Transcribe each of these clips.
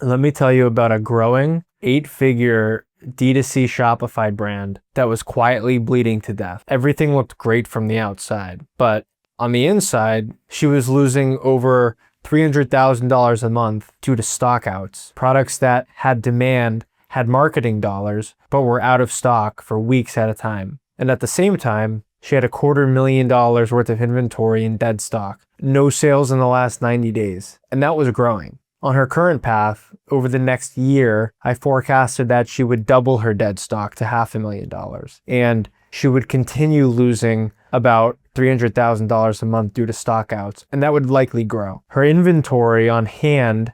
Let me tell you about a growing 8-figure D2C Shopify brand that was quietly bleeding to death. Everything looked great from the outside, but on the inside, she was losing over $300,000 a month due to stockouts. Products that had demand, had marketing dollars, but were out of stock for weeks at a time. And at the same time, she had $250,000 worth of inventory in dead stock. No sales in the last 90 days. And that was growing. On her current path, over the next year, I forecasted that she would double her dead stock to $500,000. And she would continue losing about $300,000 a month due to stockouts, and that would likely grow. Her inventory on hand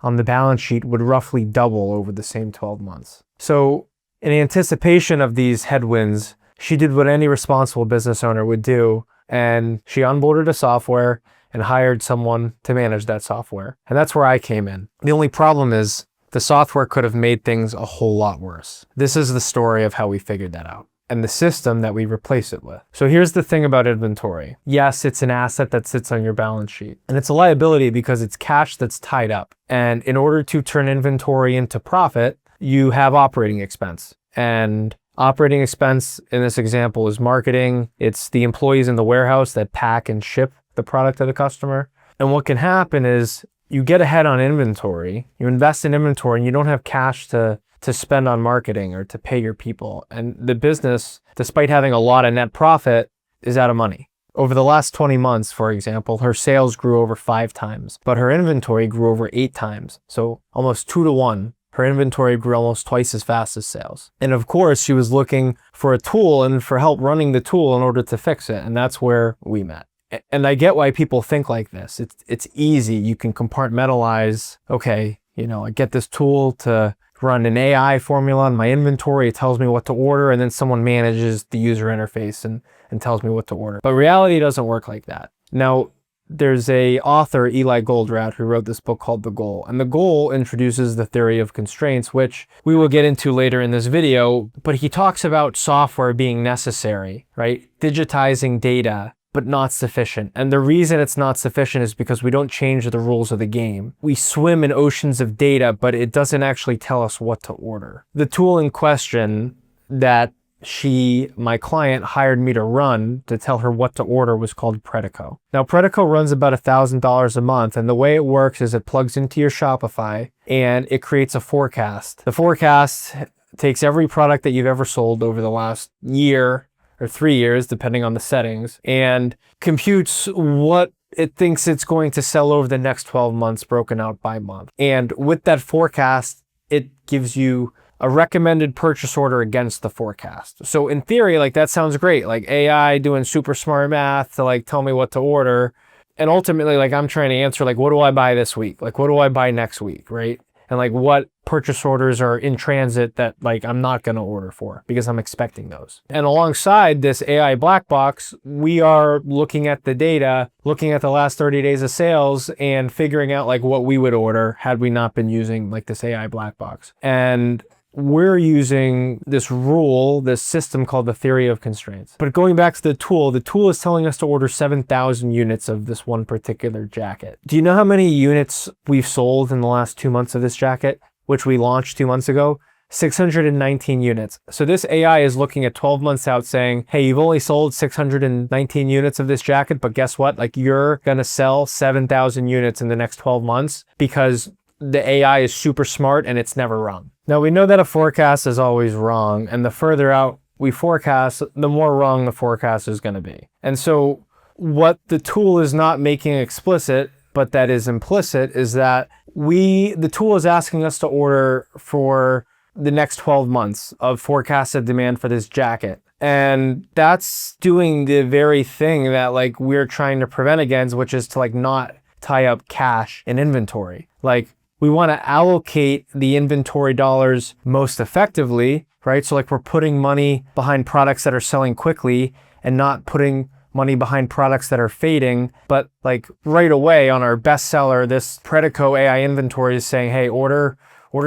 on the balance sheet would roughly double over the same 12 months. So in anticipation of these headwinds, she did what any responsible business owner would do, and she onboarded a software and hired someone to manage that software. And that's where I came in. The only problem is the software could have made things a whole lot worse. This is the story of how we figured that out and the system that we replace it with. So here's the thing about inventory. Yes, it's an asset that sits on your balance sheet, and it's a liability because it's cash that's tied up. And in order to turn inventory into profit, you have operating expense. And operating expense in this example is marketing. It's the employees in the warehouse that pack and ship the product to the customer. And what can happen is you get ahead on inventory, you invest in inventory, and you don't have cash to spend on marketing or to pay your people. And the business, despite having a lot of net profit, is out of money. Over the last 20 months, for example, her sales grew over 5 times, but her inventory grew over 8 times. So almost 2 to 1. Her inventory grew almost twice as fast as sales. And of course, she was looking for a tool and for help running the tool in order to fix it. And that's where we met. And I get why people think like this. It's easy. You can compartmentalize, okay, I get this tool to run an AI formula on my inventory. It tells me what to order, and then someone manages the user interface and tells me what to order. But reality doesn't work like that. Now, there's a author, Eli Goldratt, who wrote this book called The Goal. And The Goal introduces the theory of constraints, which we will get into later in this video. But he talks about software being necessary, right? Digitizing data, but not sufficient. And the reason it's not sufficient is because we don't change the rules of the game. We swim in oceans of data, but it doesn't actually tell us what to order. The tool in question that my client hired me to run to tell her what to order was called Predico. Now, Predico runs about $1,000 a month, and the way it works is it plugs into your Shopify and it creates a forecast. The forecast takes every product that you've ever sold over the last year or 3 years, depending on the settings, and computes what it thinks it's going to sell over the next 12 months broken out by month. And with that forecast, it gives you a recommended purchase order against the forecast. So in theory, that sounds great, like AI doing super smart math to tell me what to order. And ultimately, I'm trying to answer, what do I buy this week? What do I buy next week, right? And what purchase orders are in transit that I'm not going to order for because I'm expecting those. And alongside this AI black box, we are looking at the data, looking at the last 30 days of sales and figuring out what we would order had we not been using this AI black box. And we're using this rule, this system called the theory of constraints. But going back to the tool is telling us to order 7,000 units of this one particular jacket. Do you know how many units we've sold in the last 2 months of this jacket, which we launched 2 months ago? 619 units. So this AI is looking at 12 months out saying, hey, you've only sold 619 units of this jacket, but guess what? You're gonna sell 7,000 units in the next 12 months because the AI is super smart and it's never wrong. Now, we know that a forecast is always wrong, and the further out we forecast, the more wrong the forecast is going to be. And so what the tool is not making explicit, but that is implicit, is that the tool is asking us to order for the next 12 months of forecasted demand for this jacket. And that's doing the very thing that we're trying to prevent against, which is to not tie up cash in inventory. We want to allocate the inventory dollars most effectively, right? So we're putting money behind products that are selling quickly and not putting money behind products that are fading. But right away on our bestseller, this Predico AI inventory is saying, hey, order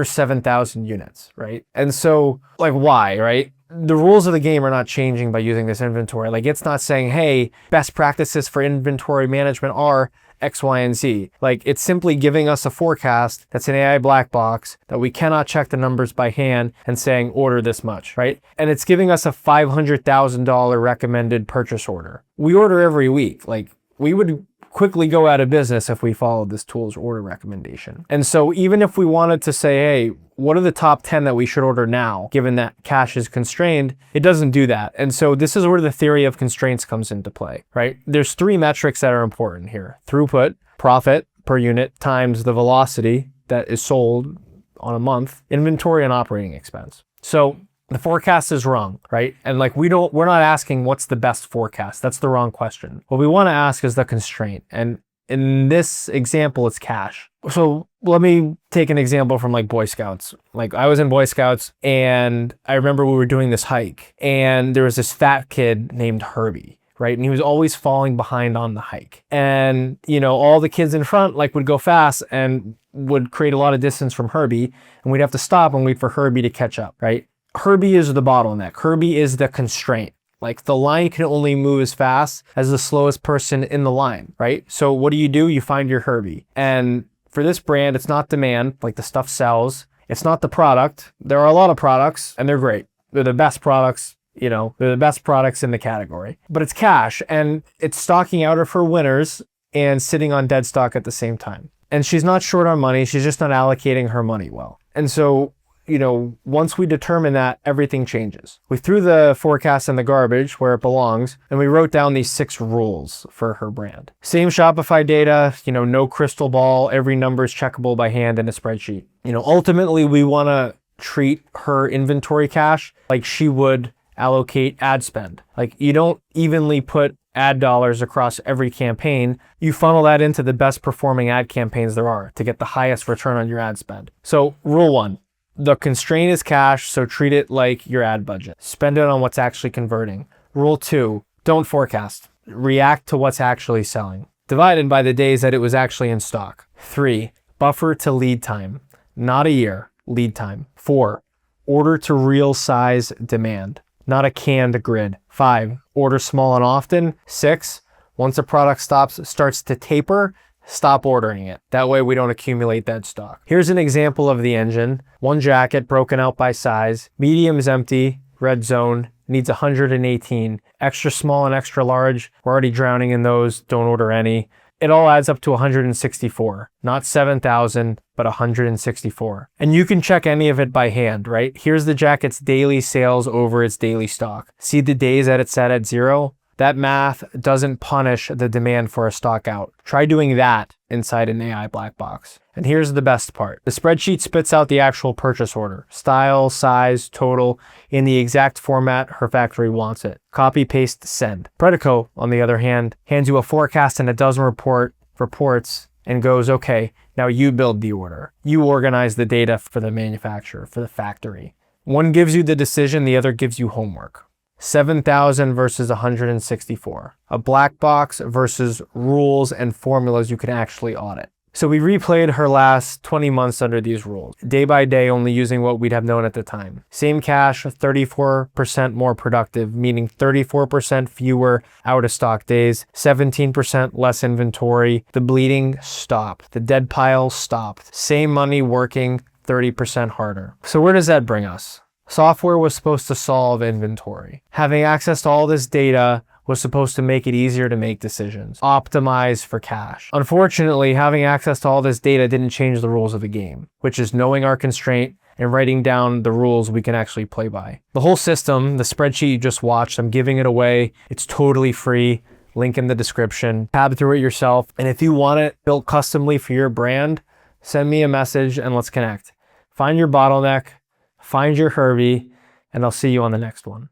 7,000 units, right? And so why, right? The rules of the game are not changing by using this inventory. It's not saying, hey, best practices for inventory management are X, Y, and Z. Like, it's simply giving us a forecast that's an AI black box that we cannot check the numbers by hand and saying order this much, right? And it's giving us a $500,000 recommended purchase order. We order every week. Like, we would quickly go out of business if we followed this tool's order recommendation. And so even if we wanted to say, hey, what are the top 10 that we should order now, given that cash is constrained, it doesn't do that. And so this is where the theory of constraints comes into play, right? There's 3 metrics that are important here: throughput, profit per unit, times the velocity that is sold on a month, inventory, and operating expense. So the forecast is wrong, right? And like, we're not asking what's the best forecast. That's the wrong question. What we want to ask is the constraint. And in this example, it's cash. So let me take an example from like Boy Scouts. Like, I was in Boy Scouts and I remember we were doing this hike and there was this fat kid named Herbie, right? And he was always falling behind on the hike. And, you know, all the kids in front like would go fast and would create a lot of distance from Herbie, and we'd have to stop and wait for Herbie to catch up, right? Herbie is the bottleneck. Herbie is the constraint. Like, the line can only move as fast as the slowest person in the line, right? So what do? You find your Herbie. And for this brand, it's not demand, like the stuff sells. It's not the product. There are a lot of products and they're great. They're the best products, you know, they're the best products in the category. But it's cash, and it's stocking out of her winners and sitting on dead stock at the same time. And she's not short on money. She's just not allocating her money well. And so, you know, once we determine that, everything changes. We threw the forecast in the garbage where it belongs, and we wrote down these 6 rules for her brand. Same Shopify data, you know, no crystal ball, every number is checkable by hand in a spreadsheet. You know, ultimately we want to treat her inventory cash like she would allocate ad spend. Like, you don't evenly put ad dollars across every campaign. You funnel that into the best performing ad campaigns there are to get the highest return on your ad spend. So rule 1. The constraint is cash, so treat it like your ad budget. Spend it on what's actually converting. Rule 2, don't forecast. React to what's actually selling, divided by the days that it was actually in stock. 3, buffer to lead time, not a year, lead time. 4, order to real size demand, not a canned grid. 5, order small and often. 6, once a product starts to taper, stop ordering it. That way we don't accumulate that stock. Here's an example of the engine. 1 jacket broken out by size. Medium is empty, red zone, needs 118. Extra small and extra large, we're already drowning in those, don't order any. It all adds up to 164, not 7,000, but 164. And you can check any of it by hand, right? Here's the jacket's daily sales over its daily stock. See the days that it's set at 0? That math doesn't punish the demand for a stock out. Try doing that inside an AI black box. And here's the best part. The spreadsheet spits out the actual purchase order, style, size, total, in the exact format her factory wants it. Copy, paste, send. Predico, on the other hand, hands you a forecast and a dozen reports and goes, okay, now you build the order. You organize the data for the manufacturer, for the factory. One gives you the decision, the other gives you homework. 7,000 versus 164. A black box versus rules and formulas you can actually audit. So we replayed her last 20 months under these rules, day by day, only using what we'd have known at the time. Same cash, 34% more productive, meaning 34% fewer out of stock days, 17% less inventory. The bleeding stopped. The dead pile stopped. Same money working 30% harder. So where does that bring us? Software was supposed to solve inventory. Having access to all this data was supposed to make it easier to make decisions, optimize for cash. Unfortunately, having access to all this data didn't change the rules of the game, which is knowing our constraint and writing down the rules we can actually play by. The whole system, the spreadsheet you just watched, I'm giving it away. It's totally free. Link in the description. Tab through it yourself. And if you want it built customly for your brand, send me a message and let's connect. Find your bottleneck, find your Herbie, and I'll see you on the next one.